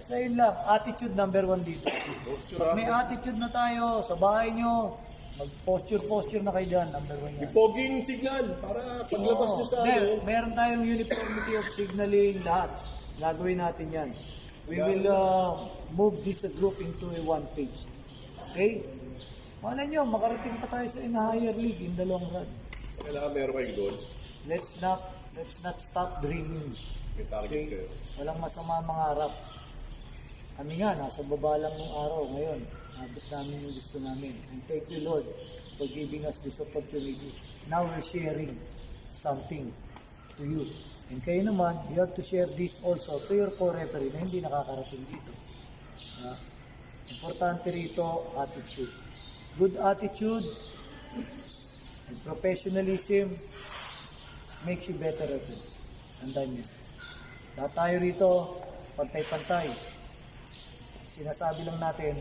Basta yun lang, attitude number 1 dito. Pag may attitude na tayo sa bahay nyo, mag-posture na kayo dyan, number 1 yan. Poging signal para paglabas nyo sa Meron tayong uniformity of signaling lahat. Gagawin natin yan. We will move this group into a 1 page. Okay? Malay nyo, makarating pa tayo sa in higher league in the long run. Kailangan meron kayong goal. Let's not stop dreaming. May target kayo. Walang masama mangarap. Kami nga, nasa baba lang ng araw ngayon. Abot namin yung gusto namin. And thank you, Lord, for giving us this opportunity. Now we're sharing something to you. And kayo naman, you have to share this also to your co-referee na hindi nakakarating dito. Importante rito, attitude. Good attitude and professionalism makes you better at it. Tandaan nyo. Lahat tayo rito, pantay-pantay. Sinasabi lang natin,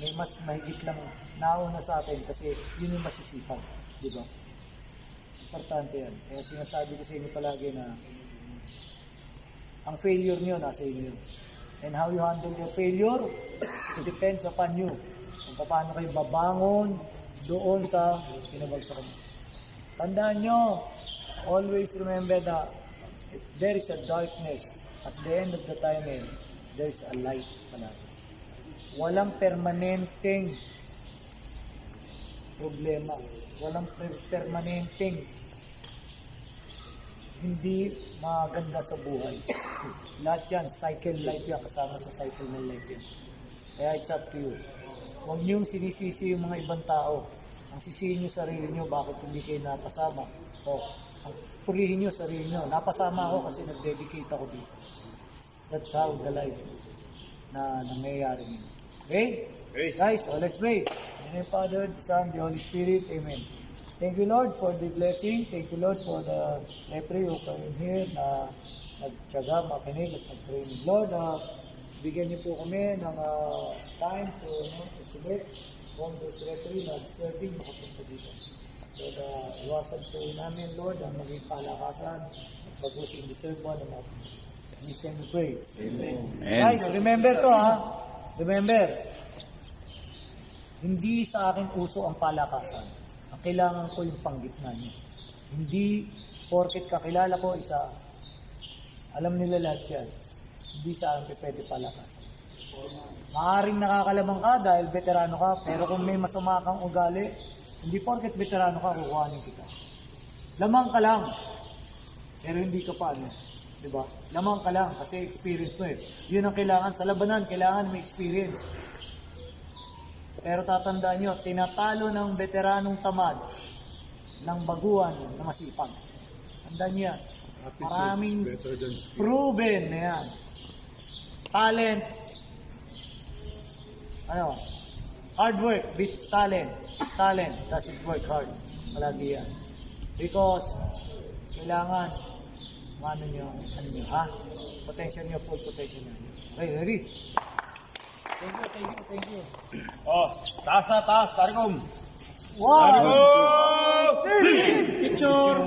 may mas mahigit lang nauna sa atin kasi yun yung masisipag. Di ba? Importante yan. Kaya sinasabi ko sa inyo palagi na ang failure nyo nasa inyo. And how you handle your failure, it depends upon you. Kung paano kayo babangon doon sa pinabagsakan. Tandaan nyo, always remember that if there is a darkness, at the end of the tunnel, there is a light palagi. Walang permanenteng problema. Walang permanenteng hindi maganda sa buhay. Lahat yan, cycle life yan, kasama sa cycle ng life yan. Kaya it's up to you. Huwag niyong sinisisi yung mga ibang tao. Ang sisihin niyo sarili niyo, bakit hindi kayo napasama? O, ang purihin niyo sarili niyo. Napasama ako kasi nag-dedicate ako dito. That's how the life na nangyayari niyo. Okay? Hey. Guys, let's pray. In the name of the Father, the Son, the Holy Spirit. Amen. Thank you, Lord, for the blessing. Thank you, Lord, for the referee who came here na nagtyaga, makinig at nag-pray. Lord, bigyan niyo po kami ng time to submit from this referee na serving makapunta dito. So, iwasan po namin, Lord, ang maging palakasan at pag-using deserve mo ng mga this time we pray. Amen. Guys, remember to Remember, hindi sa akin uso ang palakasan. Ang kailangan ko yung panggitna niyo. Hindi porket kakilala ko isa, alam nila lahat yan. Hindi sa akin pwede palakasan. Maaaring nakakalamang ka dahil veterano ka, pero kung may masama kang ugali, hindi porket veterano ka, kukuhanin kita. Lamang ka lang, pero hindi ka pa diba? Lamang ka lang kasi experience mo eh. Yun ang kailangan. Sa labanan, kailangan may experience. Pero tatandaan nyo, tinatalo ng veteranong tamad ng baguhan na masipag. Tandaan nyo yan. Maraming proven na yan. Talent. Hard work beats talent. Talent doesn't work hard. Palagi yan. Because kailangan potential nyo, full potential nyo. Okay, ready? Thank you. Oh, taas na, taas, Tarigom. Wow! Picture!